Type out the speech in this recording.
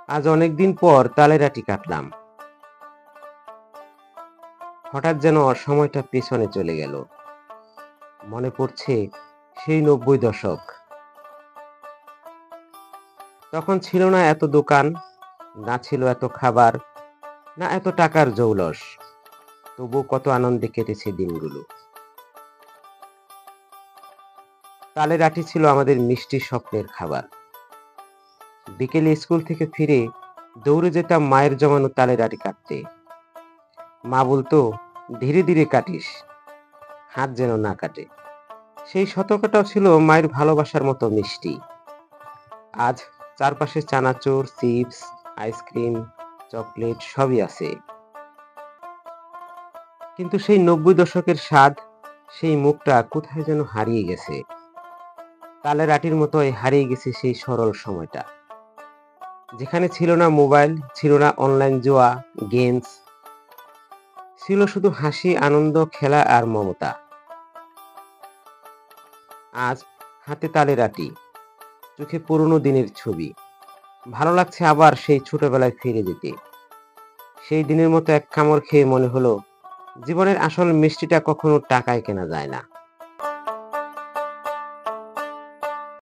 আজ অনেকদিন পর তালের আটি কাটলাম। হঠাৎ যেন সময়টা পেছনে চলে গেল। মনে পড়ছে সেই ৯০ দশক। তখন ছিল না এত দোকান, না ছিল এত খাবার, না এত টাকার জৌলস। তবু কত আনন্দে কেটেছে দিনগুলো। তালের আটি ছিল আমাদের মিষ্টি স্বপ্নের খাবার। বিকেলে স্কুল থেকে ফিরে দৌড়ে যেতাম মায়ের জমানো তালের আটি কাটতে। মা বলতো, ধীরে ধীরে কাটিস, হাত যেন না কাটে। সেই শতকটাও ছিল মায়ের ভালোবাসার মতো মিষ্টি। আজ চারপাশে চানাচুর, চিপস, আইসক্রিম, চকলেট সবই আছে, কিন্তু সেই ৯০ দশকের স্বাদ, সেই মুখটা কোথায় যেন হারিয়ে গেছে। তালের আটির মতোই হারিয়ে গেছে সেই সরল সময়টা, যেখানে ছিল না মোবাইল, ছিল না অনলাইন জুয়া, গেমস, ছিল শুধু হাসি, আনন্দ, খেলা আর মমতা। আজ হাতে তালের আটি, চোখে পুরনো দিনের ছবি। ভালো লাগছে আবার সেই ছোটবেলায় ফিরে যেতে। সেই দিনের মতো এক কামড় খেয়ে মনে হলো, জীবনের আসল মিষ্টিটা কখনো টাকায় কেনা যায় না।